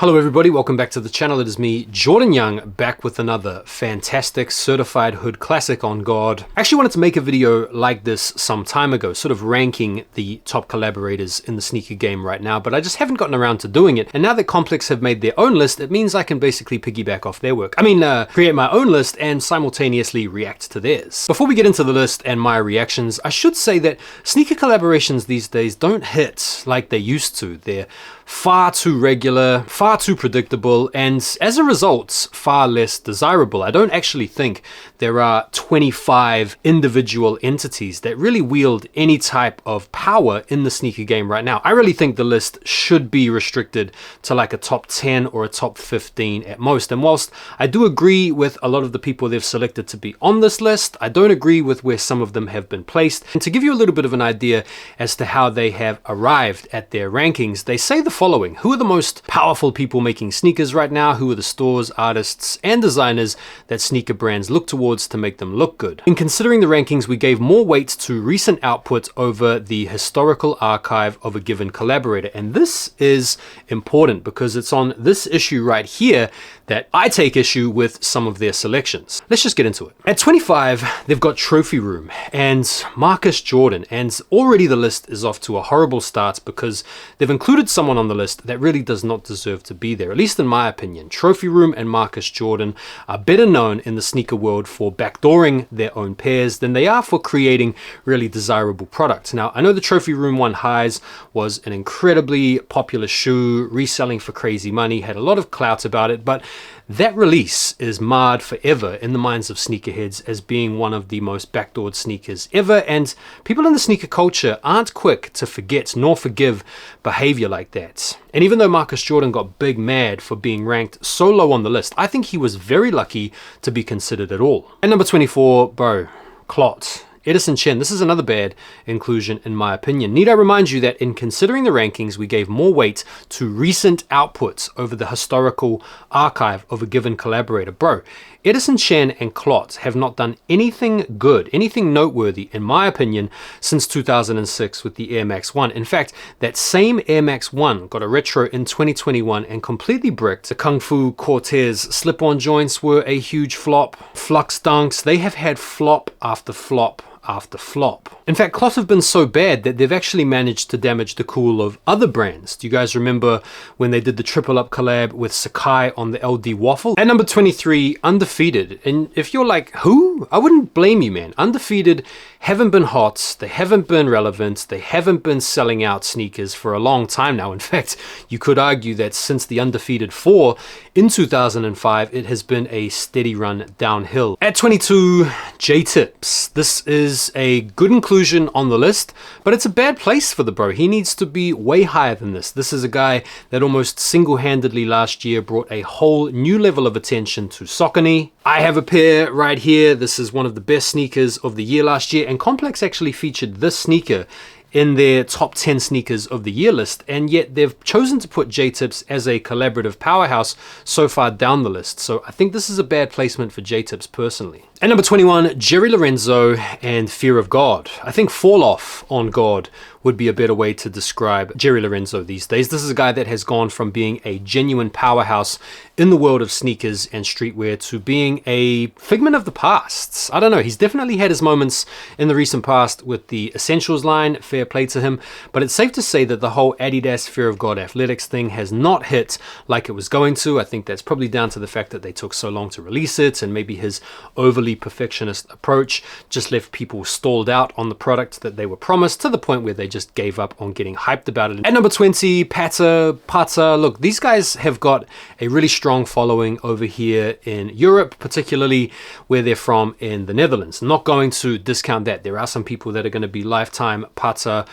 Hello everybody, welcome back to the channel. It is me, Jordan Young, back with another fantastic certified hood classic on God. I actually wanted to make a video like this some time ago, sort of ranking the top collaborators in the sneaker game right now, but I just haven't gotten around to doing it. And now that Complex have made their own list, it means I can basically piggyback off their work. Create my own list and simultaneously react to theirs. Before we get into the list and my reactions, I should say that sneaker collaborations these days don't hit like they used to. They're far too regular, far too predictable, and as a result, far less desirable. I don't actually think there are 25 individual entities that really wield any type of power in the sneaker game right now. I really think the list should be restricted to like a top 10 or a top 15 at most. And whilst I do agree with a lot of the people they've selected to be on this list, I don't agree with where some of them have been placed. And to give you a little bit of an idea as to how they have arrived at their rankings, they say the following: who are the most powerful people making sneakers right now? Who are the stores, artists, and designers that sneaker brands look towards to make them look good? In considering the rankings, we gave more weight to recent output over the historical archive of a given collaborator. And this is important because it's on this issue right here that I take issue with some of their selections. Let's just get into it. At 25, they've got Trophy Room and Marcus Jordan, and already the list is off to a horrible start because they've included someone on the list that really does not deserve to be there, at least in my opinion. Trophy Room and Marcus Jordan are better known in the sneaker world for backdooring their own pairs than they are for creating really desirable products. Now, I know the Trophy Room one highs was an incredibly popular shoe, reselling for crazy money, had a lot of clout about it, but that release is marred forever in the minds of sneakerheads as being one of the most backdoored sneakers ever, and people in the sneaker culture aren't quick to forget nor forgive behavior like that. And even though Marcus Jordan got big mad for being ranked so low on the list, I think he was very lucky to be considered at all. At number 24, bro, Clot. Edison Chen, this is another bad inclusion in my opinion. Need I remind you that in considering the rankings, we gave more weight to recent outputs over the historical archive of a given collaborator. Bro, Edison Chen and Clot have not done anything good, anything noteworthy, in my opinion, since 2006 with the Air Max 1. In fact, that same Air Max 1 got a retro in 2021 and completely bricked. The Kung Fu Cortez slip-on joints were a huge flop. Flux Dunks, they have had flop after flop after flop. In fact, Clot have been so bad that they've actually managed to damage the cool of other brands. Do you guys remember when they did the Triple Up collab with Sacai on the LD Waffle? At number 23, Undefeated. And if you're like, who? I wouldn't blame you, man. Undefeated haven't been hot, they haven't been relevant, they haven't been selling out sneakers for a long time now. In fact, you could argue that since the Undefeated 4 in 2005, it has been a steady run downhill. At 22, JTips. This is a good inclusion on the list, but it's a bad place for the bro. He needs to be way higher than this. This is a guy that almost single-handedly last year brought a whole new level of attention to Saucony. I have a pair right here. This is one of the best sneakers of the year last year, and Complex actually featured this sneaker in their top 10 sneakers of the year list, and yet they've chosen to put JTips as a collaborative powerhouse so far down the list. So I think this is a bad placement for JTips personally. At number 21, Jerry Lorenzo and Fear of God. I think fall off on God would be a better way to describe Jerry Lorenzo these days. This is a guy that has gone from being a genuine powerhouse in the world of sneakers and streetwear to being a figment of the past. I don't know, he's definitely had his moments in the recent past with the Essentials line, fair play to him, but it's safe to say that the whole Adidas Fear of God athletics thing has not hit like it was going to. I think that's probably down to the fact that they took so long to release it, and maybe his overly perfectionist approach just left people stalled out on the product that they were promised, to the point where they just gave up on getting hyped about it. At number 20, Pata. Look, these guys have got a really strong following over here in Europe, particularly where they're from in the Netherlands. Not going to discount that. There are some people that are going to be lifetime Pata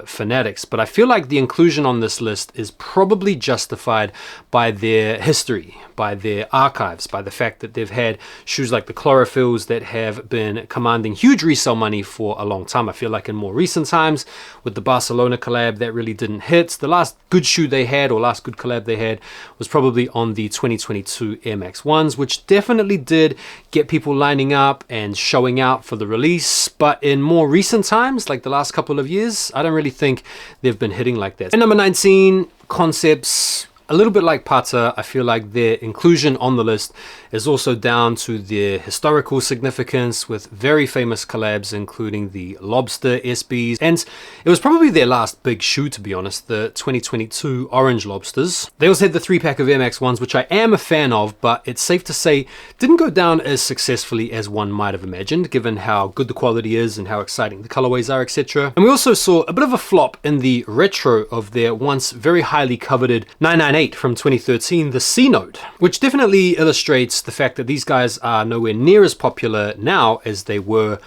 fanatics, but I feel like the inclusion on this list is probably justified by their history, by their archives, by the fact that they've had shoes like the Chlorophylls that have been commanding huge resale money for a long time. I feel like in more recent times with the Barcelona collab, that really didn't hit. The last good shoe they had, or last good collab they had, was probably on the 2022 Air Max 1s, which definitely did get people lining up and showing out for the release. But in more recent times, like the last couple of years, I don't really think they've been hitting like that. And number 19, Concepts. a little bit like Pata, I feel like their inclusion on the list is also down to their historical significance with very famous collabs, including the Lobster SBs. And it was probably their last big shoe, to be honest, the 2022 Orange Lobsters. They also had the 3-pack of Air Max 1s, which I am a fan of, but it's safe to say didn't go down as successfully as one might have imagined, given how good the quality is and how exciting the colorways are, etc. And we also saw a bit of a flop in the retro of their once very highly coveted 998 from 2013, the C Note, which definitely illustrates the fact that these guys are nowhere near as popular now as they were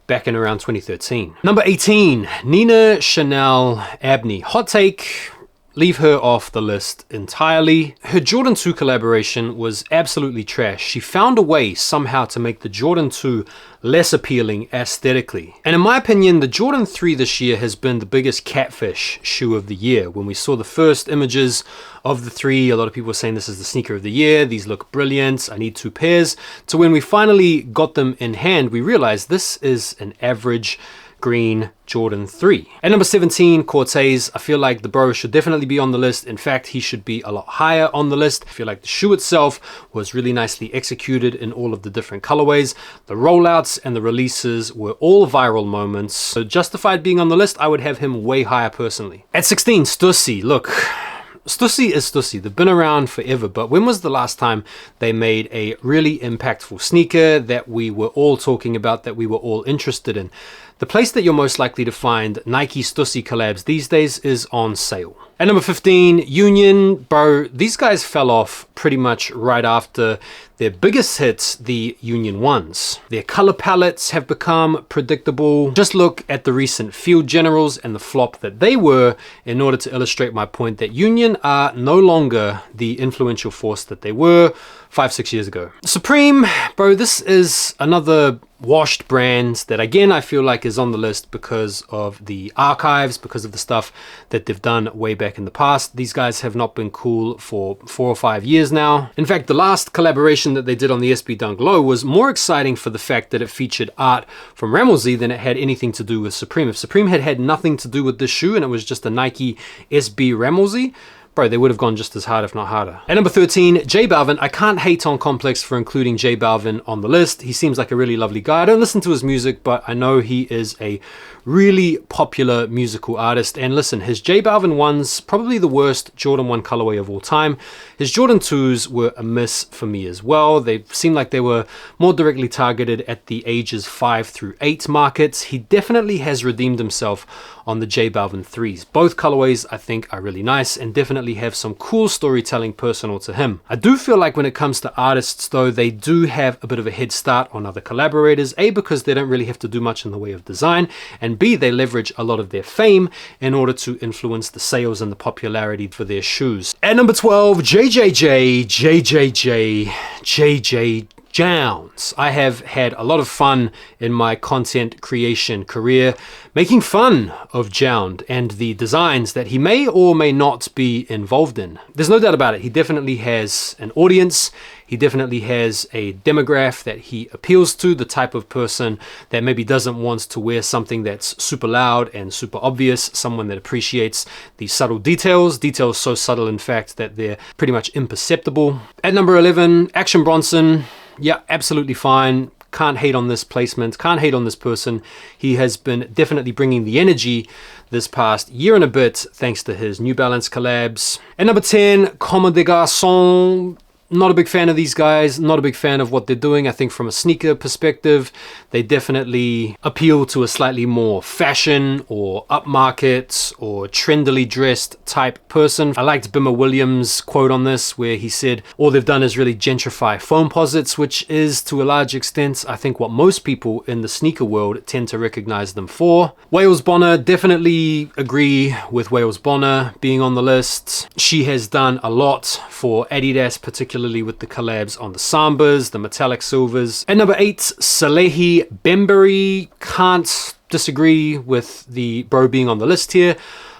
back in around 2013. Number 18, Nina Chanel Abney. Hot take, leave her off the list entirely. Her Jordan 2 collaboration was absolutely trash. She found a way somehow to make the Jordan 2 less appealing aesthetically. And in my opinion, the Jordan 3 this year has been the biggest catfish shoe of the year. When we saw the first images of the 3, a lot of people were saying this is the sneaker of the year, these look brilliant, I need 2 pairs. To when we finally got them in hand, we realized this is an average green Jordan 3. At number 17, Cortez. I feel like the bro should definitely be on the list. In fact, he should be a lot higher on the list. I feel like the shoe itself was really nicely executed in all of the different colorways. The rollouts and the releases were all viral moments. So justified being on the list, I would have him way higher personally. At 16, Stussy. Look, Stussy is Stussy. They've been around forever, but when was the last time they made a really impactful sneaker that we were all talking about, that we were all interested in? The place that you're most likely to find Nike Stussy collabs these days is on sale. At number 15, Union. Bro, these guys fell off pretty much right after their biggest hits, the Union 1s. Their color palettes have become predictable. Just look at the recent Field Generals and the flop that they were in order to illustrate my point that Union are no longer the influential force that they were 5-6 years ago. Supreme, bro, this is another washed brand that again I feel like is on the list because of the archives, because of the stuff that they've done way back in the past. These guys have not been cool for 4 or 5 years now. In fact, the last collaboration that they did on the SB Dunk Low was more exciting for the fact that it featured art from Rammellzee than it had anything to do with Supreme. If Supreme had nothing to do with this shoe and it was just a Nike SB Rammellzee, bro, they would have gone just as hard, if not harder. At number 13, J Balvin. I can't hate on Complex for including J Balvin on the list. He seems like a really lovely guy. I don't listen to his music, but I know he is a really popular musical artist. And listen, his J Balvin 1s, probably the worst Jordan 1 colorway of all time. His Jordan 2s were a miss for me as well. They seemed like they were more directly targeted at the ages 5 through 8 markets. He definitely has redeemed himself on the J Balvin 3s. Both colorways I think are really nice and definitely have some cool storytelling personal to him. I do feel like when it comes to artists though, they do have a bit of a head start on other collaborators, A, because they don't really have to do much in the way of design, and B, they leverage a lot of their fame in order to influence the sales and the popularity for their shoes. At number 12, JJ Jounds. I have had a lot of fun in my content creation career making fun of Jound and the designs that he may or may not be involved in. There's no doubt about it. He definitely has an audience. He definitely has a demographic that he appeals to, the type of person that maybe doesn't want to wear something that's super loud and super obvious, someone that appreciates the subtle details so subtle in fact that they're pretty much imperceptible. At number 11, Action Bronson. Yeah, absolutely fine. Can't hate on this placement, can't hate on this person. He has been definitely bringing the energy this past year and a bit thanks to his New Balance collabs. At number 10, Comme des Garçons. Not a big fan of these guys, not a big fan of what they're doing. I think from a sneaker perspective, they definitely appeal to a slightly more fashion or upmarket or trendily dressed type person. I liked Bimmer Williams' quote on this where he said, all they've done is really gentrify foam posits, which is to a large extent, I think what most people in the sneaker world tend to recognize them for. Wales Bonner, definitely agree with Wales Bonner being on the list. She has done a lot for Adidas, particularly with the collabs on the Sambas, the metallic silvers. At number 8, Salehi Bembury. Can't disagree with the bro being on the list here.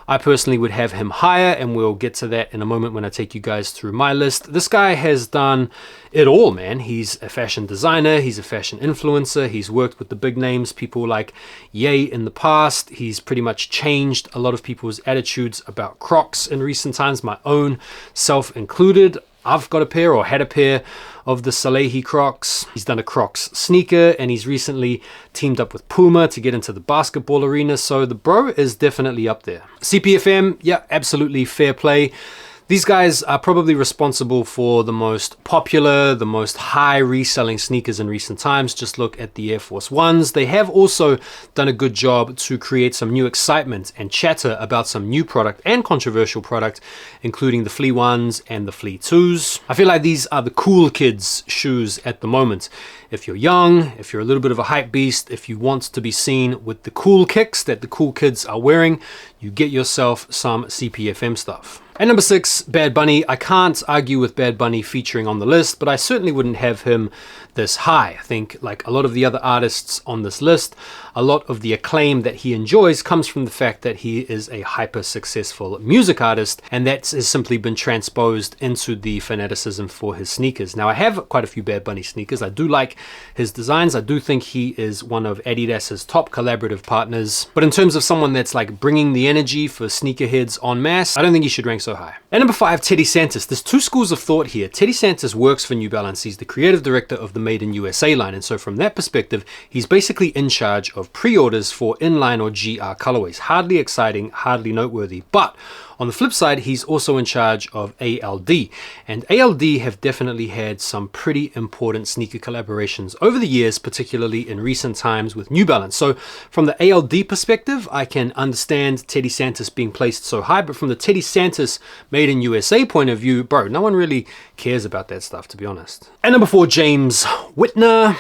I personally would have him higher, and we'll get to that in a moment when I take you guys through my list. This guy has done it all, man. He's a fashion designer, he's a fashion influencer, he's worked with the big names, people like Ye in the past. He's pretty much changed a lot of people's attitudes about Crocs in recent times, my own self included. I've got a pair, or had a pair, of the Salehi Crocs. He's done a Crocs sneaker, and he's recently teamed up with Puma to get into the basketball arena, so the bro is definitely up there. CPFM, yeah, absolutely fair play. These guys are probably responsible for the most popular, the most high reselling sneakers in recent times. Just look at the Air Force Ones. They have also done a good job to create some new excitement and chatter about some new product and controversial product, including the Flea Ones and the Flea 2s. I feel like these are the cool kids' shoes at the moment. If you're young, if you're a little bit of a hype beast, if you want to be seen with the cool kicks that the cool kids are wearing, you get yourself some CPFM stuff. At number 6, Bad Bunny. I can't argue with Bad Bunny featuring on the list, but I certainly wouldn't have him this high. I think, like a lot of the other artists on this list, a lot of the acclaim that he enjoys comes from the fact that he is a hyper successful music artist, and that has simply been transposed into the fanaticism for his sneakers. Now, I have quite a few Bad Bunny sneakers. I do like his designs. I do think he is one of Adidas's top collaborative partners, but in terms of someone that's like bringing the energy for sneakerheads en masse, I don't think he should rank so high. At number 5, Teddy Santis. There's two schools of thought here. Teddy Santis works for New Balance. He's the creative director of the Made in USA line, and so from that perspective, he's basically in charge of pre-orders for inline or GR colorways. Hardly exciting, hardly noteworthy, but on the flip side, he's also in charge of ALD, and ALD have definitely had some pretty important sneaker collaborations over the years, particularly in recent times with New Balance. So from the ALD perspective, I can understand Teddy Santis being placed so high, but from the Teddy Santis Made in USA point of view, bro, no one really cares about that stuff, to be honest. At number 4, James Whitner.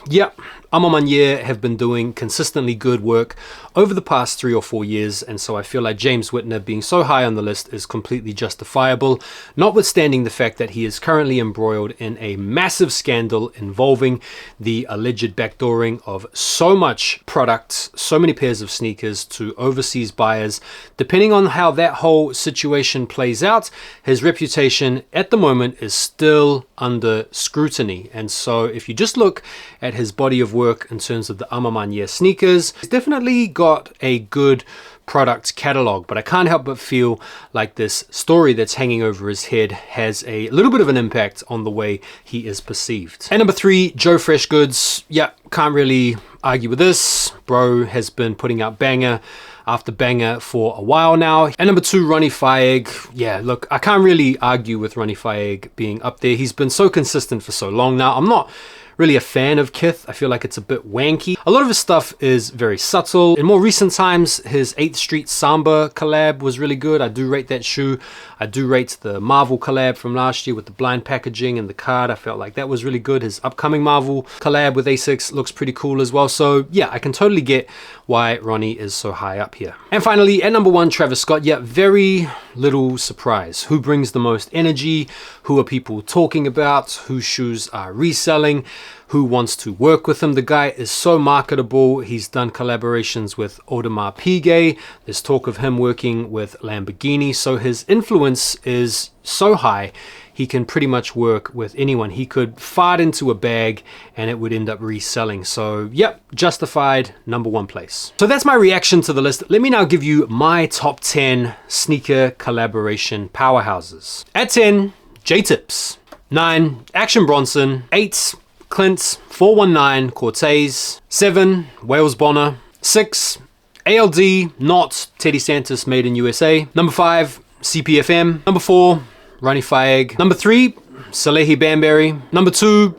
Yep, Amamanye have been doing consistently good work over the past 3 or 4 years, and so I feel like James Whitner being so high on the list is completely justifiable, notwithstanding the fact that he is currently embroiled in a massive scandal involving the alleged backdooring of so much product, so many pairs of sneakers to overseas buyers. Depending on how that whole situation plays out, his reputation at the moment is still under scrutiny, and so if you just look at his body of work in terms of the Amamanye sneakers, he's definitely got a good product catalog, but I can't help but feel like this story that's hanging over his head has a little bit of an impact on the way he is perceived. At number 3, Joe Fresh Goods. Yeah, can't really argue with this. Bro has been putting out banger after banger for a while now. At number 2, Ronnie FEG. Yeah, look, I can't really argue with Ronnie FEG being up there. He's been so consistent for so long now. I'm not really a fan of Kith. I feel like it's a bit wanky. A lot of his stuff is very subtle. In more recent times, his 8th Street Samba collab was really good. I do rate that shoe. I do rate the Marvel collab from last year with the blind packaging and the card. I felt like that was really good. His upcoming Marvel collab with Asics looks pretty cool as well. So yeah, I can totally get why Ronnie is so high up here. And finally, at number 1, Travis Scott. Yeah, very little surprise. Who brings the most energy? Who are people talking about? Whose shoes are reselling? Who wants to work with him? The guy is so marketable. He's done collaborations with Audemars Piguet. There's talk of him working with Lamborghini. So his influence is so high, he can pretty much work with anyone. He could fart into a bag and it would end up reselling. So yep, justified number 1 place. So that's my reaction to the list. Let me now give you my top 10 sneaker collaboration powerhouses. At 10, JTips. 9, Action Bronson. 8, Clint 419 Cortez. 7, Wales Bonner. 6, ALD, not Teddy Santis Made in USA. Number 5, CPFM. Number 4, Ronnie FEG. Number 3, Salehi Bamberry. Number 2,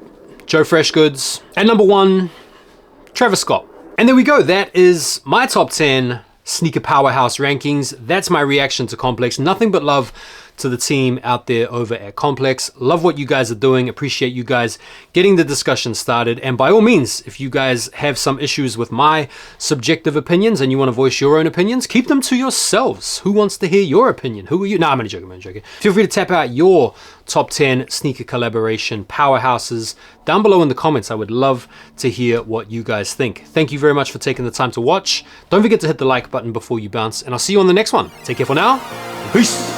Joe Fresh Goods. And number 1, Travis Scott. And there we go. That is my top 10 sneaker powerhouse rankings. That's my reaction to Complex. Nothing but love to the team out there over at Complex. Love what you guys are doing. Appreciate you guys getting the discussion started. And by all means, if you guys have some issues with my subjective opinions and you want to voice your own opinions, keep them to yourselves. Who wants to hear your opinion? Who are you? Nah, I'm only joking. Feel free to tap out your top 10 sneaker collaboration powerhouses down below in the comments. I would love to hear what you guys think. Thank you very much for taking the time to watch. Don't forget to hit the like button before you bounce, and I'll see you on the next one. Take care for now. Peace.